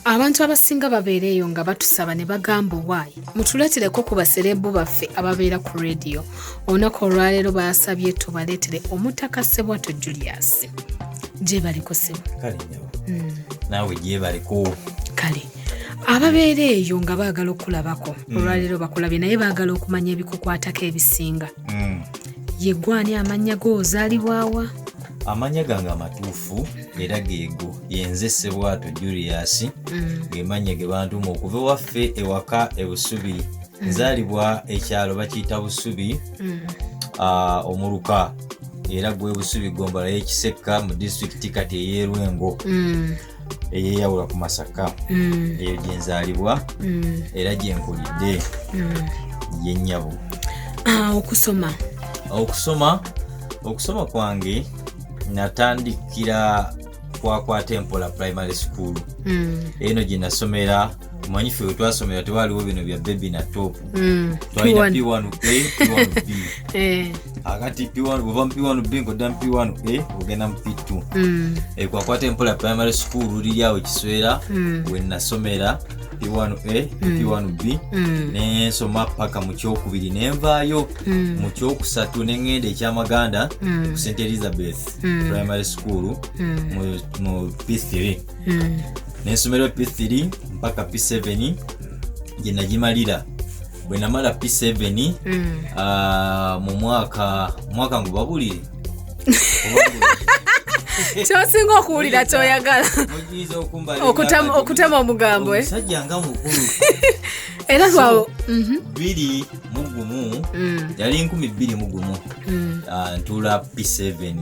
Abantu abasinga babeereeyo nga batusaba ne bagamba waayi mutuleetereko ku baserebu baffe ababeera ku radio. Olunaku olwaleero basabye tubaleetere Omutaka Ssebwato Julius. Gye baliko ssebo. Kale nyawo. Naawe gye baliko. Kale. Ababeera eyo nga baagala okulabako olwaleero bakulabye naye baagala okumanya ebikukwatako ebisinga. Yeggwani amannya go ozaalibwawa? Amanya gange amatuufu era geego yenze Ssebwato Julius gemanya ge bantuma okuva waffe ewaka ebusubi nzaalibwa ekyalo bakiyita busubi omuluka era gwe busubi gombala y'ekisekka mu disitulikiti kati ey'Erwengo eyeyawula ku Masaka eyo gye nzaalibwa era gye nkulidde yennyabo. Okusoma kwange natandikira kwa Tempola Primary School. Eno gye nasomera manyi ffe twasomera tewaliwo bino bya baby na top. Twalina P1A, P1B. Akati P1 buva P1B nkodda P1A ogenda mu P2. Kwa Tempola Primary School liri awo Kiswera we nasomera P1A, P1B ne nsoma paka mu kyokubiri nenvaayo mu kyokusatu nengenda ekyamaganda ku St. Elizabeth Primary School mu P3 nensomera P3 mpaka P7 gye nagimalira. Bwe namala P7 mu mwaka ngubabulire kyosinga okuwulira kyoyagala okutema omugambo omusajja nga mukulu era lwawo 2 mugumu yali 21 ntula P7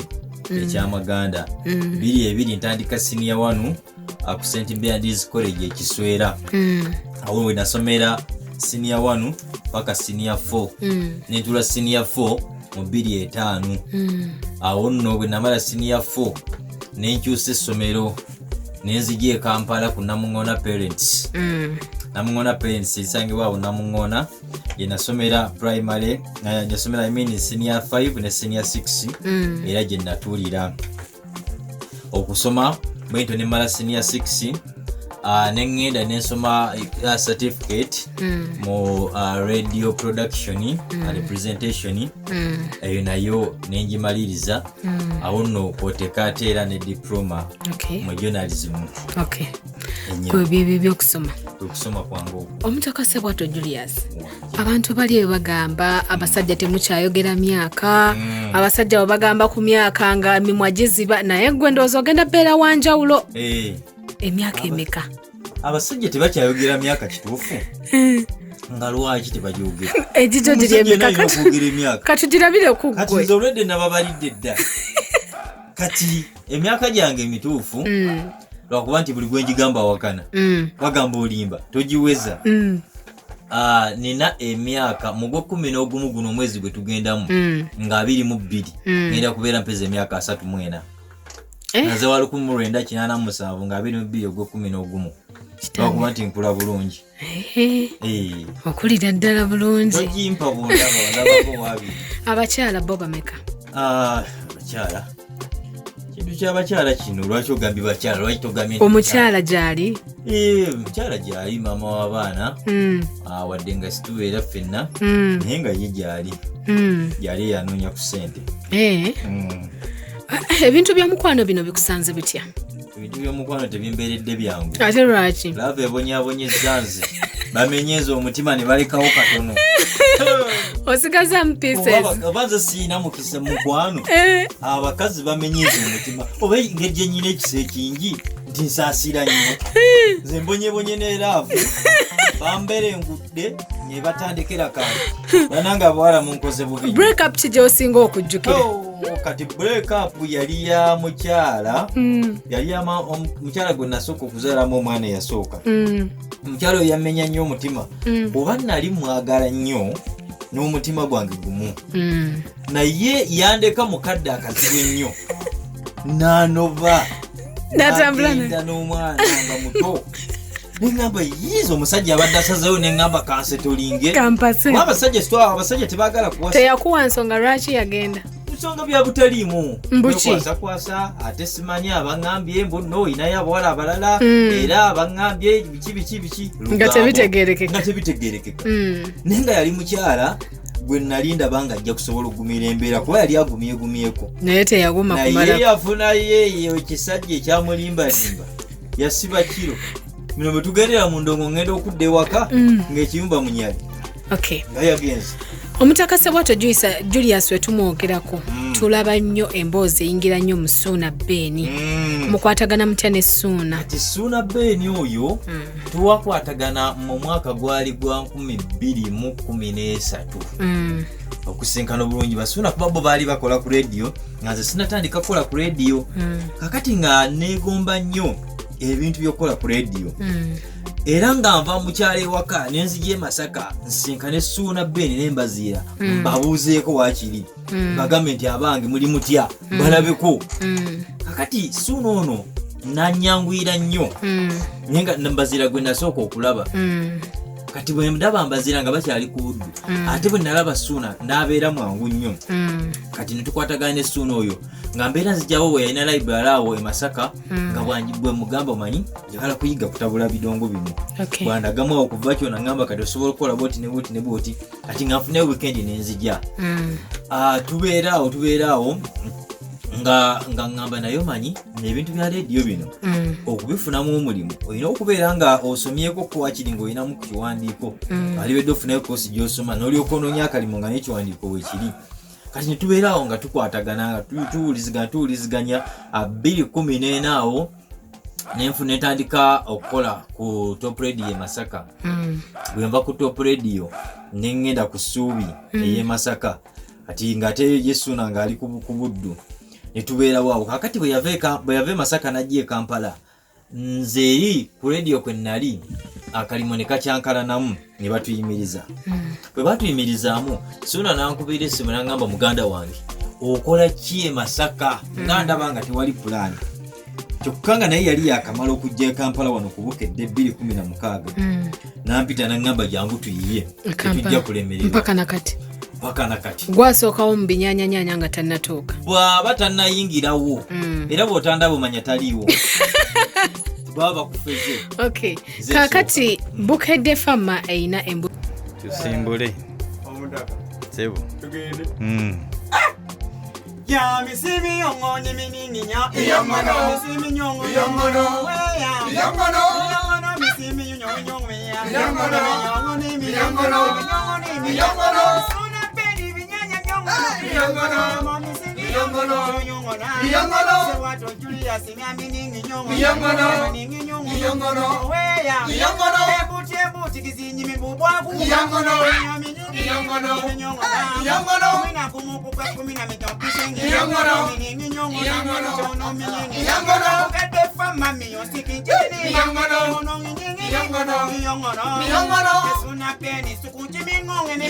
ekyamaganda 2 ntandika senior 1 ku St. Bernard's College ekiswera awo we nasomera senior 1 paka senior 4 nentula senior 4 mu 2.5 awo nno bwe namala senior 4 nenkyusa essomero nenzijja e Kampala ku Namungona Parents. Namungona Parents esangibwa awo Namungona ye nasomera primary nasomera senior 5 ne senior 6 era gye natuulira okusoma bwento ne mala senior 6 nengenda nensoma certificate mu radio production and presentation eyo nayo nengimaliriza awo nno kwotekateera ne diploma mu journalism. Kwebyo byokusoma kwangu. Omutaka Ssebwato Julius, abantu bali bagamba abasajja temukyayogera myaka abasajja babagamba ku myaka nga mimwa giziba naye gwe ndowooza ogenda beera wanjawulo. Emyaka emeka? Abasajja tebakyayogera myaka kituufu nga lwaki tebajogera ejijo giri emeka katugirabire ku ggwe kati nzolwedde nababalidde dda kati emyaka gyange emituufu lwakuba nti buli gwenjigamba awakana wagamba olimba togiweza. Nina emyaka mu gwe11 guno omwezi gwe tugendamu nga 22 ngenda kubeera mpeza emyaka 34 naze wa 1987 nga 22 ogwe11 lwakuba nti nkula bulungi. Okulira ddala bulungi togimpa bundabako wabi. Abakyala bo bameka? Abakyala kintu ky'abakyala kino lwaki ogambye bakyala lwaki togambye omukyala gyali? Omukyala gyali maama w'abaana wadde nga situbeera ffenna naye nga ye gyali yanoonya ku ssente. Ebintu by'omukwano bino bikusanze bitya? Ebintu by'omukwano tebimbeeredde byangu. Ate lwaki? Lava ebonyaabonyezza nze bamenyeeza omutima ne balekawo katono. Osigaza mu pieces. Oba nze siina mukisa mukwano abakazi bamenyeeza omutima oba engeri gye nnyina ekisa ekingi nti nsaasira nnyo nze mbonyebonye n'eraavu bamberengudde ne batandikira kantu bananga bawala munkoze bubi. Break up ki gy'osinga okujjukira? Kati break up yali ya mukyala yali ya mukyala gwe nasooka okuzaalamu omwana eyasooka. Mukyala oyo yamenya nnyo omutima oba nali mwagala nnyo n'omutima gwange gumu naye yandeka mukadde akazibu ennyo n'anoba n'agenda n'omwana nga muto neŋŋamba yiiza omusajja abadde asazeewo neŋŋamba kansetolinge abasajja tebaagala kuwasa. Teyakuwa nsonga lwaki yagenda? ebisonga bya butaliimu Mbuki. kwasa ate simanyi abangambye mbu no inayo abawala abalala era abangambye biki nga tebitegeerekeka naye nga yali mukyala gwe nalinda banga ajja kusobola okugumira embeera kuba yali agumyegumyeko naye teyaguma kumala naye yafuna yeeyo ekisajja ekyamulimbalimba yasiba kiro bino bwe tugendera mu ndongo ngenda okudda ewaka ng'ekiyumba munyali nga yagenze. Omutaka Ssebwato Julius we tumwogerako tulaba nnyo emboozi eyingira nnyo mu Suuna Ben mukwatagana mutya ne Suuna? Kati Suuna Ben oyo tuwakwatagana mu mwaka gwali gwa 2013 okusinkana obulungi basuuna kuba bo baali bakola ku radio nga nze sinatandika kukola ku radio kakati nga neegomba nnyo ebintu by'okukola ku radio era nga nva mukyala ewaka nenzija Masaka nsinkane Suuna Ben nembaziira mbabuuzeeko waakiri bagambe nti abange muli mutya balabeko kakati Suuna ono nanyanguyira nnyo naye nga nambaziira gwe nasooka okulaba kati bwe ndaba mbaziira nga bakyali ku buddu ate bwe nalaba Suuna n'abeera mwangu nnyo kati netukwatagana ne Suuna oyo nga mbeera nzijjawo we yalina library awo e Masaka nga bwe mugamba omanyi njagala kuyiga kutabula bidongo bino bwandagamu awo kuva kyona ngamba kati osobola okukola boti ne boti kati nga nfuneyo weekend nenzija tubeera awo nga ngamba nayo manyi ebintu bya radio bino okubifunamu omulimu olina okubeera nga osomyeko kuwakiri ng'olinamu ku kiwandiiko aliwedde ofunayo kosi gy'osoma n'olyoka onoonya akalimu nga n'ekiwandiiko bwekiri kati ne tubeera awo nga tukwatagana nga tuwuliziganya 2014 awo nenfuna netandika okukola ku top radio e Masaka bwe nva ku top radio nengenda ku Ssuubi ey'e Masaka ati ng'ate ye Suuna ng'ali ku buddu netubeera waawo kakati bwe yave Masaka n'ajja e Kampala nze eri ku radio kwe nnali akalimu ne kakyankalanamu ne batuyimiriza bwe batuyimirizaamu Suuna n'ankubira essimu n'angamba muganda wange okola ki e Masaka nga ndaba nga tewali pulaani kyokka nga naye yali yakamala okujja e Kampala wano ku Bukedde 2016 n'ampita n'angamba jangu tuyiye tetujja kulemererwa mpaka nakati gwasookawo mu binyaanyanya nga tannatuuka bw'aba tannayingirawo era bw'otandaba omanya taliiwo baba bakufeze kakati Bukedde Fama eyina embu tusimbule Omutaka Ssebo tugende ya misimi yongo ni mininginya yongono misimi nyongo yongono yongono misimi nyongo yongono ni mi yongono Suuna Ben binyanya yongono misimi yongono Ssebwato Julius nyaminingi yongono ebuti kizinyi mibubwaku yongono mwina kumukuka 10 mitopisenge Kikadde Fama music jini Suuna Ben sukunji mingonge ni